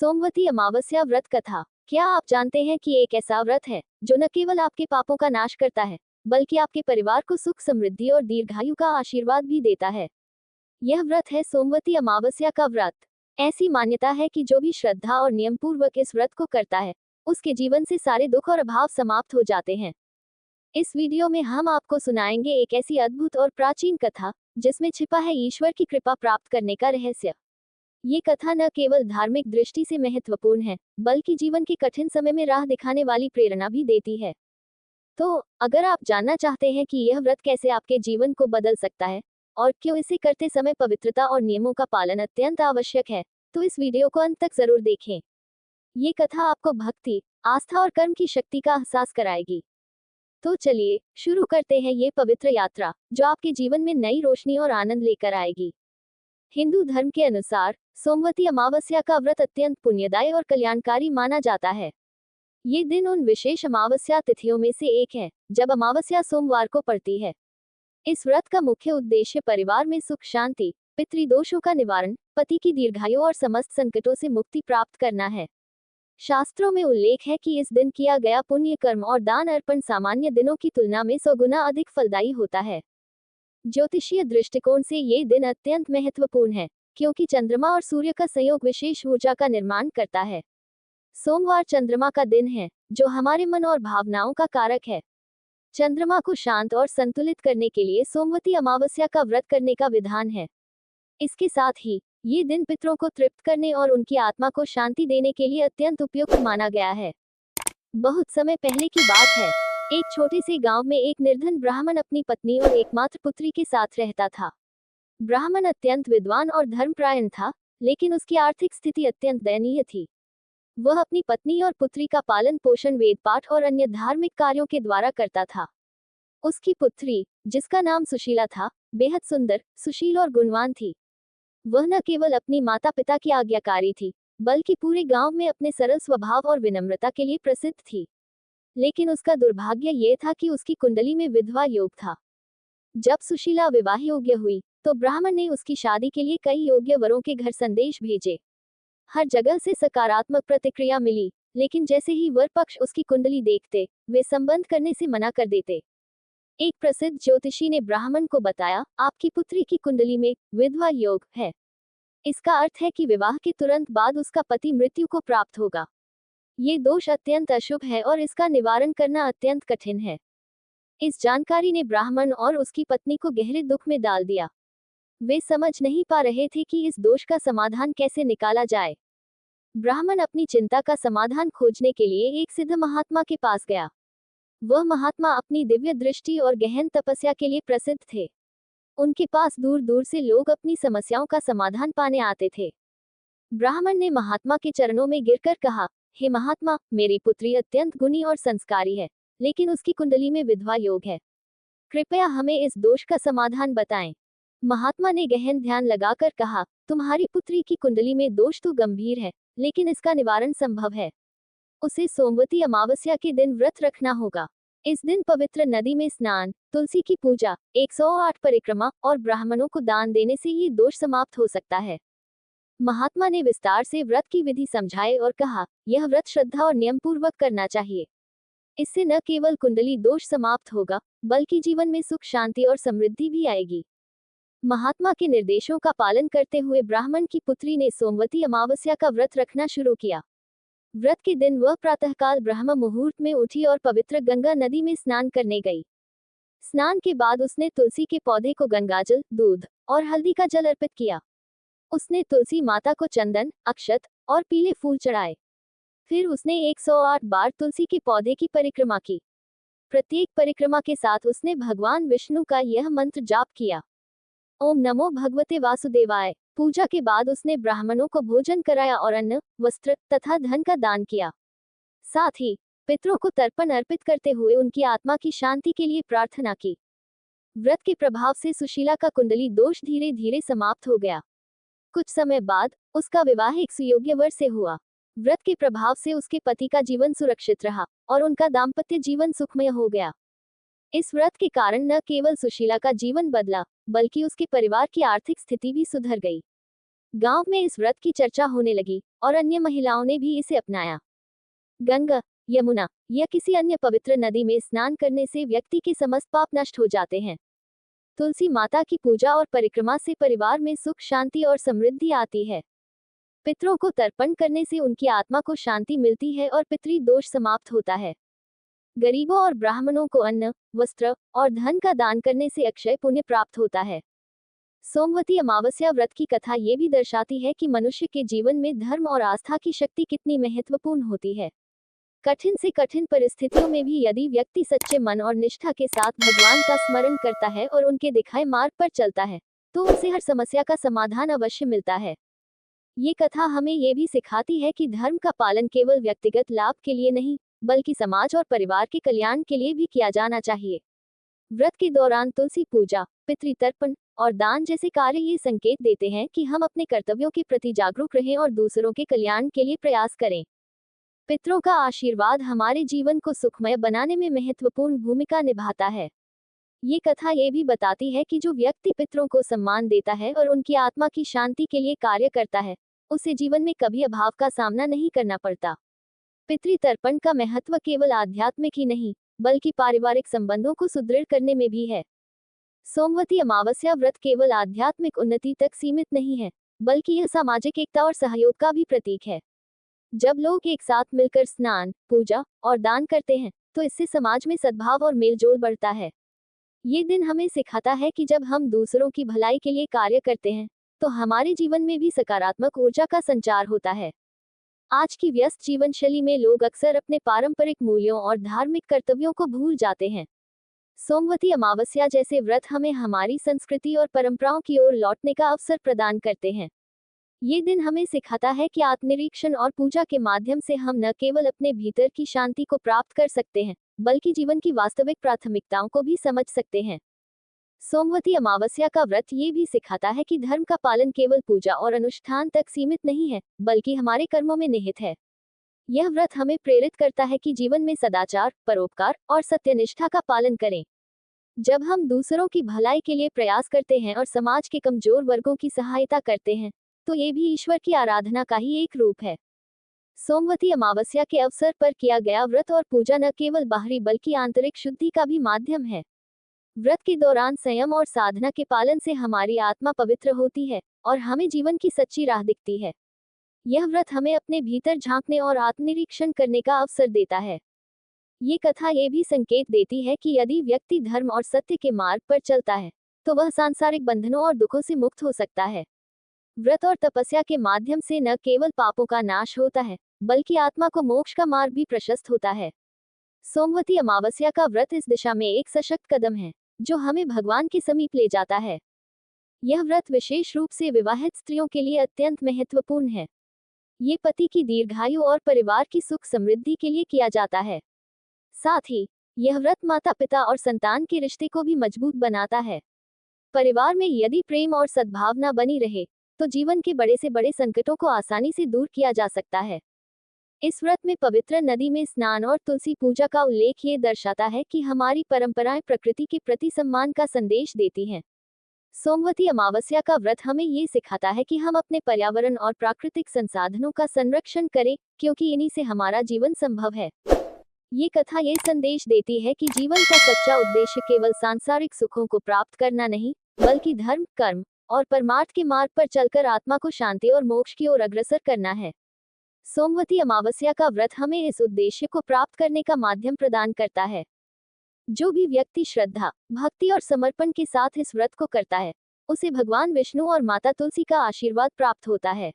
सोमवती अमावस्या व्रत कथा। क्या आप जानते हैं कि एक ऐसा व्रत है जो न केवल आपके पापों का नाश करता है, बल्कि आपके परिवार को सुख समृद्धि और दीर्घायु का आशीर्वाद भी देता है। यह व्रत है सोमवती अमावस्या का व्रत। ऐसी मान्यता है कि जो भी श्रद्धा और नियम पूर्वक इस व्रत को करता है, उसके जीवन से सारे दुख और अभाव समाप्त हो जाते हैं। इस वीडियो में हम आपको सुनाएंगे एक ऐसी अद्भुत और प्राचीन कथा जिसमें छिपा है ईश्वर की कृपा प्राप्त करने का रहस्य। ये कथा न केवल धार्मिक दृष्टि से महत्वपूर्ण है, बल्कि जीवन के कठिन समय में राह दिखाने वाली प्रेरणा भी देती है। तो अगर आप जानना चाहते हैं कि यह व्रत कैसे आपके जीवन को बदल सकता है और क्यों इसे करते समय पवित्रता और नियमों का पालन अत्यंत आवश्यक है, तो इस वीडियो को अंत तक जरूर देखें। ये कथा आपको भक्ति, आस्था और कर्म की शक्ति का एहसास कराएगी। तो चलिए शुरू करते हैं ये पवित्र यात्रा, जो आपके जीवन में नई रोशनी और आनंद लेकर आएगी। हिंदू धर्म के अनुसार सोमवती अमावस्या का व्रत अत्यंत पुण्यदायी और कल्याणकारी माना जाता है। ये दिन उन विशेष अमावस्या तिथियों में से एक है जब अमावस्या सोमवार को पड़ती है। इस व्रत का मुख्य उद्देश्य परिवार में सुख शांति, पितृदोषों का निवारण, पति की दीर्घायु और समस्त संकटों से मुक्ति प्राप्त करना है। शास्त्रों में उल्लेख है कि इस दिन किया गया पुण्य कर्म और दान अर्पण सामान्य दिनों की तुलना में 100 गुना अधिक फलदायी होता है। ज्योतिषीय दृष्टिकोण से ये दिन अत्यंत महत्वपूर्ण है, क्योंकि चंद्रमा और सूर्य का संयोग विशेष ऊर्जा का निर्माण करता है। सोमवार चंद्रमा का दिन है, जो हमारे मन और भावनाओं का कारक है। चंद्रमा को शांत और संतुलित करने के लिए सोमवती अमावस्या का व्रत करने का विधान है। इसके साथ ही ये दिन पितरों को तृप्त करने और उनकी आत्मा को शांति देने के लिए अत्यंत उपयुक्त माना गया है। बहुत समय पहले की बात है। एक छोटे से गांव में एक निर्धन ब्राह्मण अपनी पत्नी और एकमात्र पुत्री के साथ रहता था। ब्राह्मण अत्यंत विद्वान और धर्मपरायण था, लेकिन उसकी आर्थिक स्थिति अत्यंत दयनीय थी। वह अपनी पत्नी और पुत्री का पालन पोषण वेद पाठ और अन्य धार्मिक कार्यों के द्वारा करता था। उसकी पुत्री, जिसका नाम सुशीला था, बेहद सुंदर, सुशील और गुणवान थी। वह न केवल अपनी माता पिता की आज्ञाकारी थी, बल्कि पूरे गांव में अपने सरल स्वभाव और विनम्रता के लिए प्रसिद्ध थी। लेकिन उसका दुर्भाग्य ये था कि उसकी कुंडली में विधवा योग था। जब सुशीला विवाह योग्य हुई, तो ब्राह्मण ने उसकी शादी के लिए कई योग्य वरों के घर संदेश भेजे। हर जगह से सकारात्मक प्रतिक्रिया मिली, लेकिन जैसे ही वर पक्ष उसकी कुंडली देखते, वे संबंध करने से मना कर देते। एक प्रसिद्ध ज्योतिषी ने ब्राह्मण को बताया, आपकी पुत्री की कुंडली में विधवा योग है। इसका अर्थ है कि विवाह के तुरंत बाद उसका पति मृत्यु को प्राप्त होगा। ये दोष अत्यंत अशुभ है और इसका निवारण करना अत्यंत कठिन है। इस जानकारी ने ब्राह्मण और उसकी पत्नी को गहरे दुख में डाल दिया। वे समझ नहीं पा रहे थे कि इस दोष का समाधान कैसे निकाला जाए। ब्राह्मण अपनी चिंता का समाधान खोजने के लिए एक सिद्ध महात्मा के पास गया। वह महात्मा अपनी दिव्य दृष्टि और गहन तपस्या के लिए प्रसिद्ध थे। उनके पास दूर दूर से लोग अपनी समस्याओं का समाधान पाने आते थे। ब्राह्मण ने महात्मा के चरणों में गिरकर कहा, हे महात्मा, मेरी पुत्री अत्यंत गुणी और संस्कारी है, लेकिन उसकी कुंडली में विधवा योग है। कृपया हमें इस दोष का समाधान बताएं। महात्मा ने गहन ध्यान लगाकर कहा, तुम्हारी पुत्री की कुंडली में दोष तो गंभीर है, लेकिन इसका निवारण संभव है। उसे सोमवती अमावस्या के दिन व्रत रखना होगा। इस दिन पवित्र नदी में स्नान, तुलसी की पूजा, 108 परिक्रमा और ब्राह्मणों को दान देने से ये दोष समाप्त हो सकता है। महात्मा ने विस्तार से व्रत की विधि समझाई और कहा, यह व्रत श्रद्धा और नियम पूर्वक करना चाहिए। इससे न केवल कुंडली दोष समाप्त होगा, बल्कि जीवन में सुख शांति और समृद्धि भी आएगी। महात्मा के निर्देशों का पालन करते हुए ब्राह्मण की पुत्री ने सोमवती अमावस्या का व्रत रखना शुरू किया। व्रत के दिन वह प्रातःकाल ब्रह्म मुहूर्त में उठी और पवित्र गंगा नदी में स्नान करने गई। स्नान के बाद उसने तुलसी के पौधे को गंगाजल, दूध और हल्दी का जल अर्पित किया। उसने तुलसी माता को चंदन, अक्षत और पीले फूल चढ़ाए। फिर उसने 108 बार तुलसी के पौधे की परिक्रमा की। प्रत्येक परिक्रमा के साथ उसने भगवान विष्णु का यह मंत्र जाप किया, ओम नमो भगवते वासुदेवाय। पूजा के बाद उसने ब्राह्मणों को भोजन कराया और अन्न, वस्त्र तथा धन का दान किया। साथ ही पितरों को तर्पण अर्पित करते हुए उनकी आत्मा की शांति के लिए प्रार्थना की। व्रत के प्रभाव से सुशीला का कुंडली दोष धीरे धीरे समाप्त हो गया। कुछ समय बाद उसका विवाह एक सुयोग्य वर से हुआ। व्रत के प्रभाव से उसके पति का जीवन सुरक्षित रहा और उनका दाम्पत्य जीवन सुखमय हो गया। इस व्रत के कारण न केवल सुशीला का जीवन बदला, बल्कि उसके परिवार की आर्थिक स्थिति भी सुधर गई। गांव में इस व्रत की चर्चा होने लगी और अन्य महिलाओं ने भी इसे अपनाया। गंगा, यमुना या किसी अन्य पवित्र नदी में स्नान करने से व्यक्ति के समस्त पाप नष्ट हो जाते हैं। तुलसी माता की पूजा और परिक्रमा से परिवार में सुख, शांति और समृद्धि आती है। पितरों को तर्पण करने से उनकी आत्मा को शांति मिलती है और पितृ दोष समाप्त होता है। गरीबों और ब्राह्मणों को अन्न, वस्त्र और धन का दान करने से अक्षय पुण्य प्राप्त होता है। सोमवती अमावस्या व्रत की कथा ये भी दर्शाती है कि मनुष्य के जीवन में धर्म और आस्था की शक्ति कितनी महत्वपूर्ण होती है। कठिन से कठिन परिस्थितियों में भी यदि व्यक्ति सच्चे मन और निष्ठा के साथ भगवान का स्मरण करता है और उनके दिखाए मार्ग पर चलता है, तो उसे हर समस्या का समाधान अवश्य मिलता है। ये कथा हमें ये भी सिखाती है कि धर्म का पालन केवल व्यक्तिगत लाभ के लिए नहीं, बल्कि समाज और परिवार के कल्याण के लिए भी किया जाना चाहिए। व्रत के दौरान तुलसी पूजा, पितृतर्पण और दान जैसे कार्य ये संकेत देते हैं कि हम अपने कर्तव्यों के प्रति जागरूक रहें और दूसरों के कल्याण के लिए प्रयास करें। पितरों का आशीर्वाद हमारे जीवन को सुखमय बनाने में महत्वपूर्ण भूमिका निभाता है। ये कथा ये भी बताती है कि जो व्यक्ति पितरों को सम्मान देता है और उनकी आत्मा की शांति के लिए कार्य करता है, उसे जीवन में कभी अभाव का सामना नहीं करना पड़ता। पितृतर्पण का महत्व केवल आध्यात्मिक ही नहीं, बल्कि पारिवारिक संबंधों को सुदृढ़ करने में भी है। सोमवती अमावस्या व्रत केवल आध्यात्मिक उन्नति तक सीमित नहीं है, बल्कि यह सामाजिक एकता और सहयोग का भी प्रतीक है। जब लोग एक साथ मिलकर स्नान, पूजा और दान करते हैं, तो इससे समाज में सद्भाव और मेलजोल बढ़ता है। ये दिन हमें सिखाता है कि जब हम दूसरों की भलाई के लिए कार्य करते हैं, तो हमारे जीवन में भी सकारात्मक ऊर्जा का संचार होता है। आज की व्यस्त जीवन शैली में लोग अक्सर अपने पारंपरिक मूल्यों और धार्मिक कर्तव्यों को भूल जाते हैं। सोमवती अमावस्या जैसे व्रत हमें हमारी संस्कृति और परंपराओं की ओर लौटने का अवसर प्रदान करते हैं। ये दिन हमें सिखाता है कि आत्मनिरीक्षण और पूजा के माध्यम से हम न केवल अपने भीतर की शांति को प्राप्त कर सकते हैं, बल्कि जीवन की वास्तविक प्राथमिकताओं को भी समझ सकते हैं। सोमवती अमावस्या का व्रत ये भी सिखाता है कि धर्म का पालन केवल पूजा और अनुष्ठान तक सीमित नहीं है, बल्कि हमारे कर्मों में निहित है। यह व्रत हमें प्रेरित करता है कि जीवन में सदाचार, परोपकार और सत्यनिष्ठा का पालन करें। जब हम दूसरों की भलाई के लिए प्रयास करते हैं और समाज के कमजोर वर्गों की सहायता करते हैं, तो ये भी ईश्वर की आराधना का ही एक रूप है। सोमवती अमावस्या के अवसर पर किया गया व्रत और पूजा न केवल बाहरी बल्कि आंतरिक शुद्धि का भी माध्यम है। व्रत के दौरान संयम और साधना के पालन से हमारी आत्मा पवित्र होती है और हमें जीवन की सच्ची राह दिखती है। यह व्रत हमें अपने भीतर झांकने और आत्मनिरीक्षण करने का अवसर देता है। ये कथा ये भी संकेत देती है कि यदि व्यक्ति धर्म और सत्य के मार्ग पर चलता है, तो वह सांसारिक बंधनों और दुखों से मुक्त हो सकता है। व्रत और तपस्या के माध्यम से न केवल पापों का नाश होता है, बल्कि आत्मा को मोक्ष का मार्ग भी प्रशस्त होता है। सोमवती अमावस्या का व्रत इस दिशा में एक सशक्त कदम है, जो हमें भगवान के समीप ले जाता है। यह व्रत विशेष रूप से विवाहित स्त्रियों के लिए अत्यंत महत्वपूर्ण है। ये पति की दीर्घायु और परिवार की सुख समृद्धि के लिए किया जाता है। साथ ही यह व्रत माता पिता और संतान के रिश्ते को भी मजबूत बनाता है। परिवार में यदि प्रेम और सद्भावना बनी रहे, तो जीवन के बड़े से बड़े संकटों को आसानी से दूर किया जा सकता है। इस व्रत में पवित्र नदी में स्नान और तुलसी पूजा का उल्लेख ये दर्शाता है कि हमारी परंपराएं प्रकृति के प्रति सम्मान का संदेश देती हैं। सोमवती अमावस्या का व्रत हमें ये सिखाता है कि हम अपने पर्यावरण और प्राकृतिक संसाधनों का संरक्षण करें, क्योंकि इन्हीं से हमारा जीवन संभव है। ये कथा ये संदेश देती है कि जीवन का सच्चा उद्देश्य केवल सांसारिक सुखों को प्राप्त करना नहीं, बल्कि धर्म, कर्म और परमार्थ के मार्ग पर चलकर आत्मा को शांति और मोक्ष की ओर अग्रसर करना है। सोमवती अमावस्या का व्रत हमें इस उद्देश्य को प्राप्त करने का माध्यम प्रदान करता है। जो भी व्यक्ति श्रद्धा, भक्ति और समर्पण के साथ इस व्रत को करता है, उसे भगवान विष्णु और माता तुलसी का आशीर्वाद प्राप्त होता है।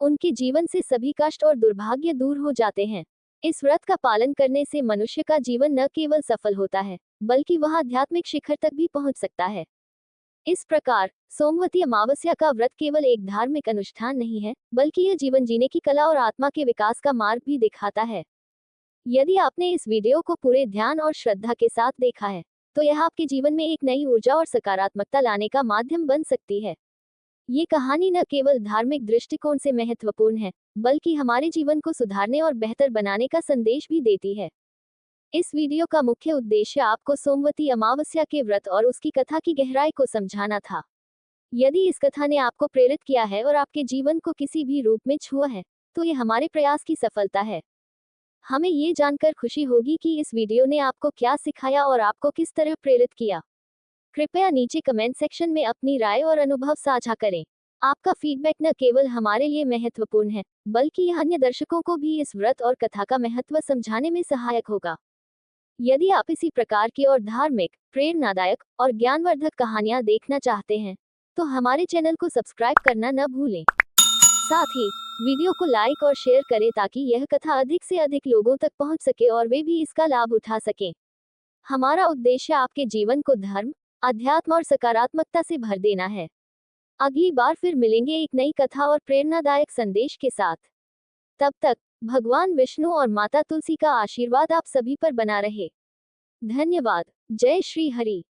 उनके जीवन से सभी कष्ट और दुर्भाग्य दूर हो जाते हैं। इस व्रत का पालन करने से मनुष्य का जीवन न केवल सफल होता है, बल्कि वह आध्यात्मिक शिखर तक भी पहुंच सकता है। इस प्रकार सोमवती अमावस्या का व्रत केवल एक धार्मिक अनुष्ठान नहीं है, बल्कि यह जीवन जीने की कला और आत्मा के विकास का मार्ग भी दिखाता है। यदि आपने इस वीडियो को पूरे ध्यान और श्रद्धा के साथ देखा है, तो यह आपके जीवन में एक नई ऊर्जा और सकारात्मकता लाने का माध्यम बन सकती है। ये कहानी न केवल धार्मिक दृष्टिकोण से महत्वपूर्ण है, बल्कि हमारे जीवन को सुधारने और बेहतर बनाने का संदेश भी देती है। इस वीडियो का मुख्य उद्देश्य आपको सोमवती अमावस्या के व्रत और उसकी कथा की गहराई को समझाना था। यदि इस कथा ने आपको प्रेरित किया है और आपके जीवन को किसी भी रूप में छुआ है, तो ये हमारे प्रयास की सफलता है। हमें ये जानकर खुशी होगी कि इस वीडियो ने आपको क्या सिखाया और आपको किस तरह प्रेरित किया। कृपया नीचे कमेंट सेक्शन में अपनी राय और अनुभव साझा करें। आपका फीडबैक न केवल हमारे लिए महत्वपूर्ण है, बल्कि यह अन्य दर्शकों को भी इस व्रत और कथा का महत्व समझाने में सहायक होगा। यदि आप इसी प्रकार की और धार्मिक, प्रेरणादायक और ज्ञानवर्धक कहानियां देखना चाहते हैं, तो हमारे चैनल को सब्सक्राइब करना न भूलें। साथ ही वीडियो को लाइक और शेयर करें ताकि यह कथा अधिक से अधिक लोगों तक पहुंच सके और वे भी इसका लाभ उठा सकें। हमारा उद्देश्य आपके जीवन को धर्म, अध्यात्म और सकारात्मकता से भर देना है। अगली बार फिर मिलेंगे एक नई कथा और प्रेरणादायक संदेश के साथ। तब तक भगवान विष्णु और माता तुलसी का आशीर्वाद आप सभी पर बना रहे। धन्यवाद। जय श्री हरि।